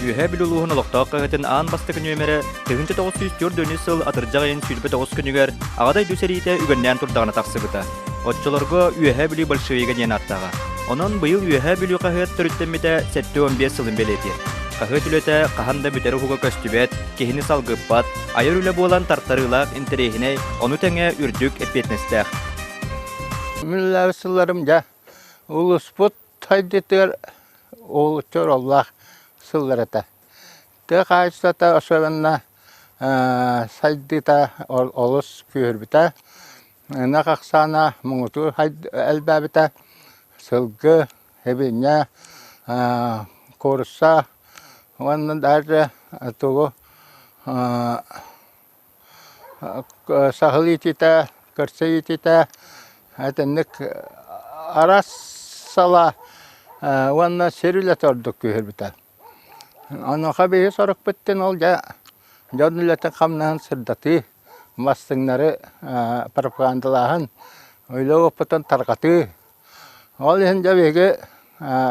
Ühe biluluğun oloqtağı qağıtın ağın bastıqı nömeri 1904 sıl atırjağın sülbü 9 günüger ağaday düseriyte ügönnən turdağına taqsıbıta. Otçularga ühe bili bolşeviga den attağa. Onun bıyıl ühe bili qağıt türüttemmite 7-15 sılın beletir. Qağıt ülete qahanda büteri huga köstübet, kehini salgıppat, ayır üle bolan tartarılaq interehine onu tenge ürdük epetnestaq. Minler sıllarımca ulusput haydetir oğulçor Allah sıllarata. Te kaçta aşağına saydita olus kürbita. Naqaqsana mungutu elbabita sılgı hebinye korusa wannan darı tuğu sahalitita karsayitita hatenlik aras sala wannan serüle torduk kürbita. Onu habeyi sorup bitten olca jönületin kamnan sırdatı mastınları propagandalahın öyle opatan tarqatı. Ol hence bege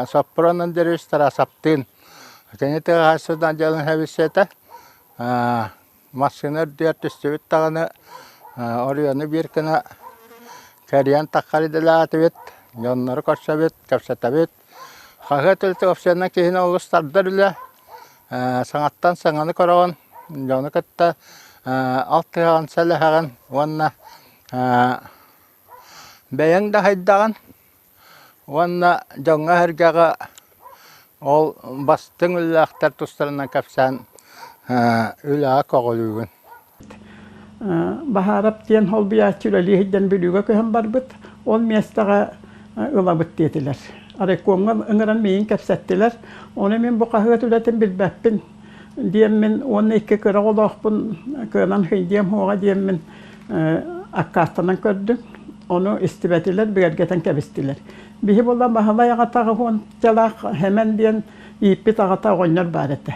sapranın deris tarasaptın. Kenete hasıdan jalın hebisete mastınlar diyertistübit tağını oryanı bir kına kariyan taqqarıdıla atıbet. Yonları koşsabet, kapsatabet. Qağıtıltı opsiyonuna kehine olustardar ile sanattan sananı koravan. Jonu katta altığan sələhəğən vanna bəyən də haydağın vanna jonga hergaga ol bastın ülle aktar tustlarından kapsan üle koğuluygun. Baharap diyen hol biyatçı üle lihidden bülüge köhen barbıt ol miyestağa ılabıt dediler. Arekomga ıngıran meyin kapsattiler. Onu men bu qahıgat ületin bilbäppin. Diyem men onu iki kıra olaqpın kıran hıydiyem hoğa diyem men akkastanan kördüm. Onu istibetiler, birgergeten kebistiler. Bihi bolla bahalay ağatağı hon çalaq hemen diyen iyipit ağatağı oynar barete.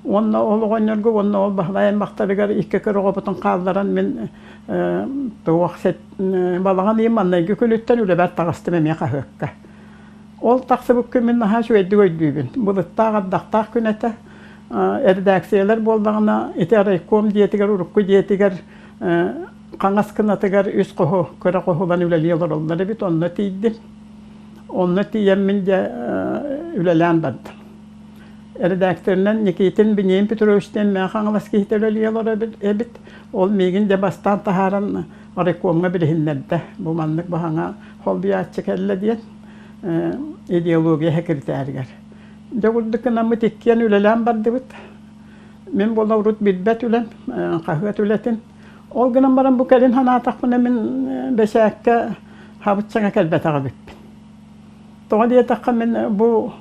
Onna ol oynargı, onna ol bahalay maqtarıgar iki kıra olaqpın qaldaran men doğaqset balağan imanlaygı külütten üleber tağastım emeye qahıqqa. Ol taqsı bu kümin naha şu eddi göydüğün. Buluttağı addaqtaq künete. Erdaksiyeler boldağına iterekom diyetigar urukku diyetigar qangas kınatıgar üst qohu kıra qohulan üleliyorlar onları bit onunla tiydim. Onunla tiyemmince ülelen bardı. Erdaksiyelerinden nikitin bineyim Petrovic'ten men qangas kihte üleliyorlar ebit. Ol migin de bastan taharan rekomga bilhinlerde. Bu manlık bahana hol biyatçı kelle diyen ideologiya hekirterger. Jagurdukuna mıtikkiyen ülelen bardı bit. Men bolla urut bilbet ülen, qahıgat ületin. Ol gınan baran bu kelin hana ataqmına men beşakka habıtçana kelbet ağa bippin. Toğa diye taqqa men bu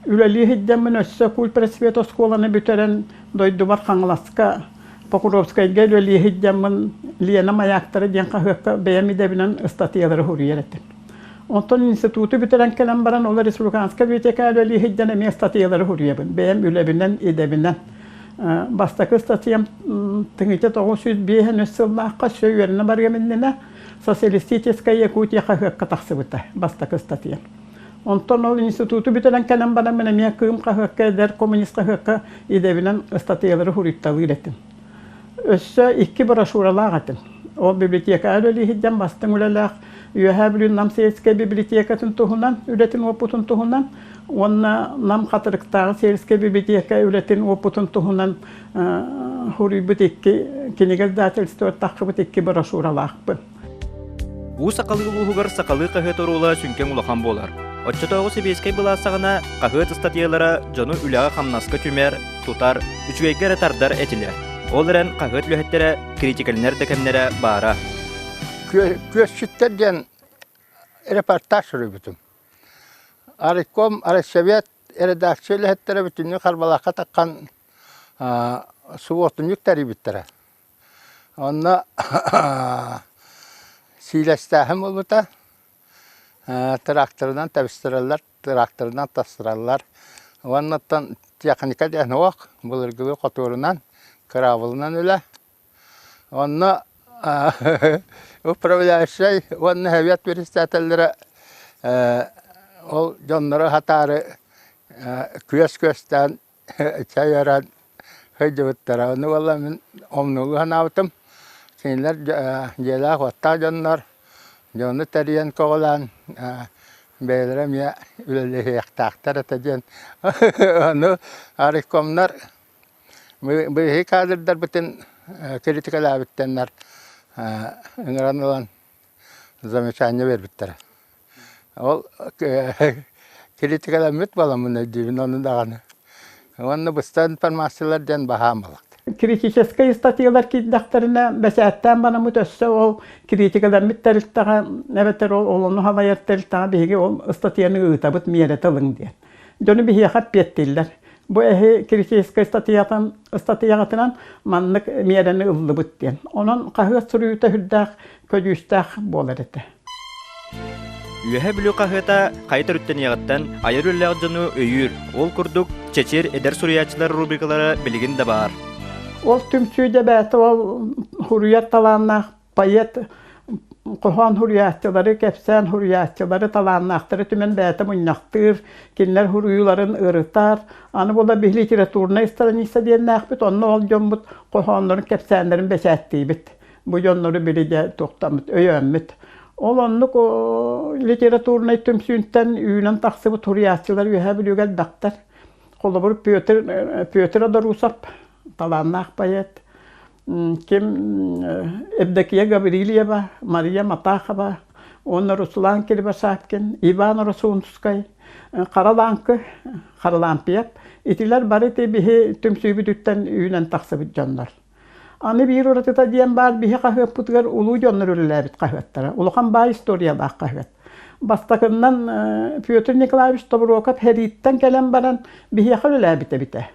üleli hidden men össe kul presveto skolana büteren doydu bar qanlaska Pokurovskaya gel üleli hidden men liyenama yaktırı diyen qahıqqa beyemi de binen ıstatiyaları huriyeretin. Ondan institutu bitiren kelen baran ola Respublikanska biblioteka üleli hidden emi ıstatiyaları huriyebin. Beyem ülebinden edebinden. Bastaki statiyam tınıca 901 nüsüllahqa şöyerine bargamindine Sosyalistiskaya Yakutiya qahıqqa taqsıbıta. Bastaki statiyam. Ondan ol institutu bitiren kelen baran men emi kığım qahıqqa eder komünist qahıqqa edebinden ıstatiyaları huriyettalı iletin. Össe iki broşuralar atın. O biblioteka üleli hidden bastın ülelağ Üyehabilün nam seyirske bibliotekatin tuhunan, üretin oputun tuhunan, onna nam katırıktağı seyirske biblioteka üretin oputun tuhunan huribut iki, kinigel datelistör taqıbıt iki broşuralaqpın. Bu saqalı uluğugar saqalı qahıt orula sünken ulaqan bolar. Otçatağı sebeskay bulasağına qahıt statiyalara jonu ülağa qamnaska tümer, tutar, üçgeyger tardar etiler. Olaren qahıt lühettere kritikaliner dekemlere bara. Köşütter diyen reportaj sürübütüm. Arikom, Araseviyat, redaksiyeli hettere bütünlüğü karbalaka takkan suvotunluk yükleri bittere. Onunla silestahım olmuta traktörden tebistirerler, traktörden tastırarlar. Ondan teknika diyen oğuk, bulurgulu kotorundan, kıravılından öyle. Onunla upravляющий onun heviyat veristatellere o jonları hatarı köstten çay yaran hıcıvıttara. Onu valla min omnulu hanavtım. Kinler jela hotta jonlar. Jonu teriyen koğulan. Beylerem ya üleli yaktaktar atacan. Onu arikomlar. Bu hikadırlar bütün kritikal abittenler. Ingran olan zamechanya verbitler. Ol kritikal amit balamın dibin onun dağını. Onu bustan informasyonlardan bahamalık. Критическая статьялар киддахтарына бәсәттән бана мөтөссө ол критикалар миттәлтәгә нәбәтер ол оны хаваяттәлтәгә биге ол статьяны ытабыт миәре тылың ди. Дөне бие хат петтилләр. Бу критическая статьягатынан маннык миәрәне ыллыбыт ди. Онан кахы сүрүтә хүддәк көҗүстәк болар ите. Үйәһә бүлү қағыта қайтыр үттен яғыттан айыр үлләғ жону өйір, ол күрдік чечер эдер суриячылар рубрикалары білігін да бар. Ол түмсүйде бәті ол хуррият таланнақ, пайет қоған хурриятчылары, кәпсән хурриятчылары таланнақтары түмен бәті мұннақтыр, кенлер хурриюларын ырытар. Аны бола бір литературна страница дейіннәқ біт, оны ол жон бұд қоғанларын кәпсәндерін бәсәттей біт. Бұл жонлары біріде тоқтамыд, өйөммід. Ол онлық литературный түмсүйінттен үйінен тақсы бұд хурриятчылар үйәе білугәл дақтар. Қолы бұр Петр Адарусап. Таланнах поет. Ким Евдокия Гаврилиева, Мария Матахова, Онна Руслан Кирбасапкин, Иван Росунскай, Харалампиеп. Итилер бары те бихе түмсүйбүдүттен үйнен тақсыбыт жонлар. Аны бир уратыта диен бар бихе қахып путгар улу жонлар үлеләбит қахветтара. Улухан ба история бақ қахвет. Бастакыннан Петр Николаевич Тоброков хериттен келен баран бихе қылеләбите бите.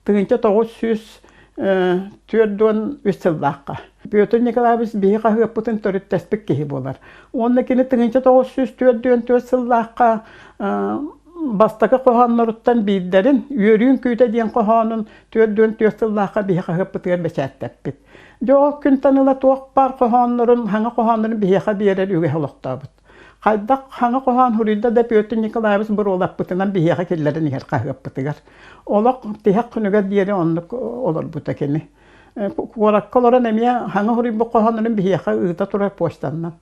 Тыгынча 904 Петр Николаевич бихи қағыппытын төріттәспік кейі болар. Онны кені тыгынча 904 бастақы қоғанларыттан бейдерін, үйерін күйті дейін қоғанын 404 бихи қағыппытығыр бәчәттәппет. Жоқ күн таныла тоқ бар қоғанларын, хаңа қоғанларын бихи қабиерер үге ғылықтабыд. Қайдақ хаңа қоған хұрилда да Петр Николаевич бір олаппытынан бихиға келлерін егер қағыппытығыр. Олақ тихақ күнігер дейері онлық олар бұта кені. Қораққаларан әмия хаңа хұрил бұл қоғанларын бихиға ұйта тұрар поштаннан.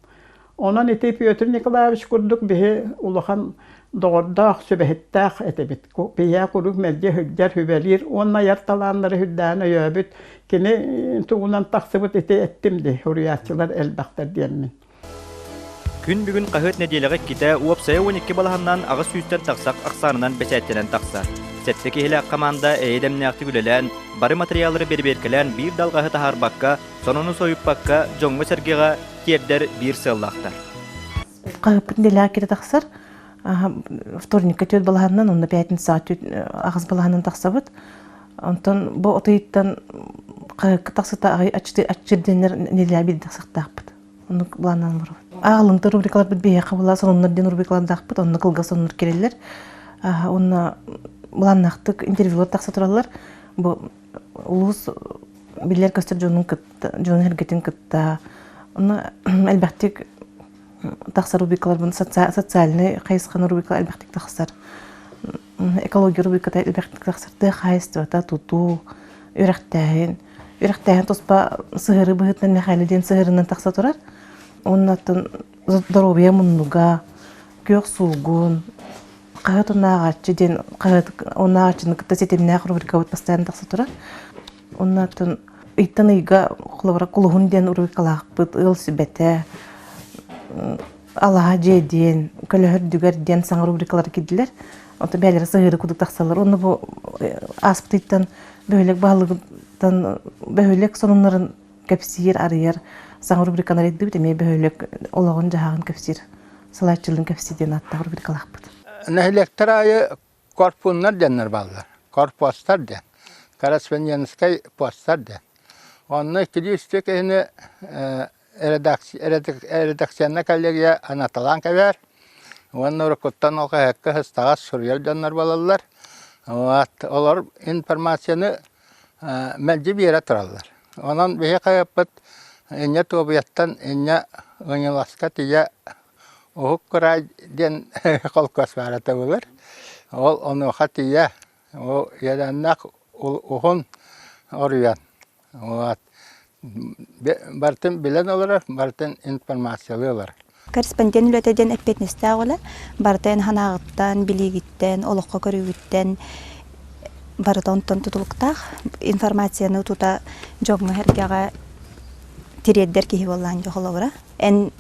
Онан еті Петр Николаевич күрдік бихи ұлыған doğurdaq, söbəhəttaq etebit. Biyə qurub məlgə hüggər hübəlir. Onunla yartalanları hüddəğine yöbüt. Kini tuğunan taqsıbıt ettimdi. Hürriyatçılar elbaqtar diyemin. Күн бүгін қағыт нәделіғі кете уапсая 12 балағаннан ағы сүйістен тақсақ ақсарынан бәсәттенен тақса. Сәтті кехілі қаманда әйдемні ақты күлілен, бары материалары берберкілен бір далғағы тахарбаққа, сонуны сойыппаққа, жоңғы сәргеға кердер бір сыллақтар. Қағыппын делі әкеті тақсар, вторникка төт балағаннан, онда пятница ағыз балағаннан тақсабыт. Онтан бұл отайыттан қағыққа тақсыта ачырденер нелі әбеді тақсақтақпыд. Оны бұланнан бұру. Ағылыңды рубрикалар бұд бейеқі бұла, сонынлардың рубрикалар дақпыд, оны қылға сонынлар керелер. Оны бұланнақтық интервьюлар тақса тұралар. Бұл ұлыс білер көстер жонын әргетін күтті. Оны әлбәқтік тақса рубрикалар бұны социальный қайысқан рубрикалар әлбәқтік тақсар. Экология рубрикалар әлбәқтік тақсар. Дәқайысты, тұту, үрәқтәйін тоспа сығыры бұғытнан мәхәліден сығырынан тақса тұрар. Оннатын здоровья мұннуға, көк суғын, қағыт онағатчыден, қағыт онағатчыны күтті сетеміне рубрика бұд постоянно тақса тұрар. Оннатын иттан үйға құлығын ден рубрикалақ бұд, ұл сүбәті, алаға жеден, көлігір дүгер ден саңа рубрикалары кеділер. Онты бәлері сығыры күдік тақсалар. Оны бұл аспыты иттан бөлік бағылығыдан бөлік сонынларын кәпсейер, арыер, саңа рубриканы редді біт, әме бөлік олағын жағын кәпсейер, салайчылың кәпсейден аттағы рубрикалақ бұд. Нәхілектер айы корпунлар денер балдар, корпостар ден, Карасвенянскай постар ден. Онны кілі үстек әйіні редакцияна коллегия анаталан кәбер. Онны ұрықыттан олға әккі хыстағас сүргел денер балалар. Олар информацияны мәлді бері тұралар. Онан бейе қайаппыт Энне тобияттан энне оңыласка тия оғық құрай ден қолқас барата болыр. Ол оны оға тия о яданнак ухун оруян. Вот. Бартын билен олар, бартын информациялы олар. Корреспондент үлетеден эппетнесте ола, бартын ханағыттан, билигиттен, олыққа көрігіттен, бартын тутулуктах информацияны тута жоғыңы хәргеға тиреддер кейі болған жоқ олауыра. Ән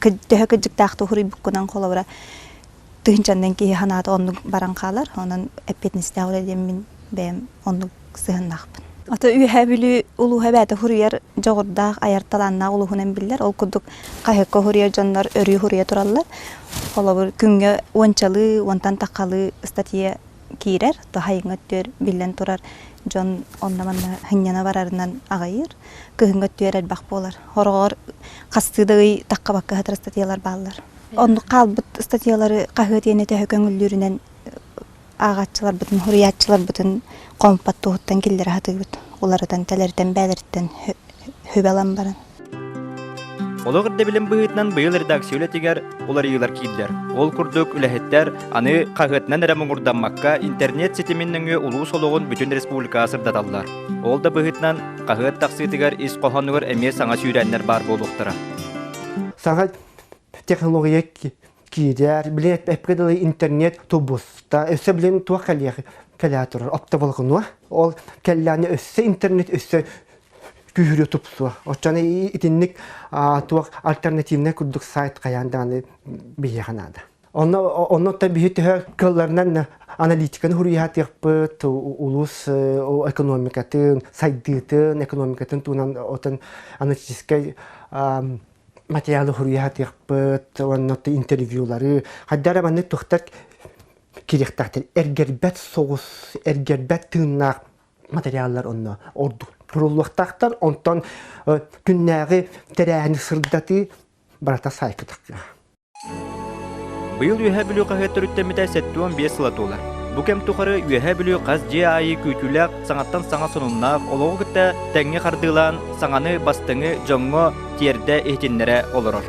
төһө кыджыктақты хұрый бүккінен қолауыра тыхынчандан кейі ханаты онны баран қалар, онын эппетнесте ола демін бәйім онны сығыннақпын. Ата үйе білі улуға бәті хұрыяр жоғырдақ аярталанна улуғынан білдер. Ол күрдік қайыққа хұрыяр жандар өрі хұрыя тұралар. Олабыр күнге ончалы, онтан таққалы статья кейрер. Хайың өттер білден тұрар. Жон оннаманна хынняна барарынан ағайыр. Күхін өттер әлбақ болар. Хорғар қастыдығы таққа баққа хатыр статьялар балар. Онды қалбыт статьялары қағытене тәхі көңілдерінен ағатчылар бүтін, хұрыятчылар бүтін компатты ұғыттан келдері хаты бүт. Олардан, тәлерден, бәлерден хөбелан баран. Олығырды білім бұғытынан бұйыл редакциялы тегер олар үйілер кейдер. Ол күрдік үләхеттер аны қағытынан әрәмін ұрданмаққа интернет сетімінің ұлу солуғын бүтін республика асырдадалар. Ол да бұғытынан қағыт тақсы тегер ис қоғанығыр әме саңа сүйрәнлер бар болуқтыра. Саңа технология кейдер, білет әпкеділі интернет тубуста, өсі білем туа кәләтір, опта болғынуа. Ол кәләні өсі интернет өсі күйірі тупсуа. Отчаны итіннік туақ альтернативіне күрдік сайт қаянданы бейеғанады. Оны та бейетігі көллерінен аналитиканы хұрияты еқпіт, улус экономикатын, сайдытын, экономикатын туынан отын аналитическай материалы хұрияты еқпіт, оннаты интервьюлары. Қаддары маны тұқтар керектақтыр. Әргербәт соғыс, әргербәт тыңнақ материаллар онна орду. Құрылуқтақтар, онтан күннәғі тәрәні сырдаты барата сайқыдық. Бұйыл үйе білу қағеттір үттеміде сәттуан 5 сылат олар. Бұ кәм тұқары үйе білу қаз же айы көйтілік саңаттан саңа сонуннақ олығы күтті тәңе қардылан саңаны бастыңы жоңғы терді ехтенлері олырыр.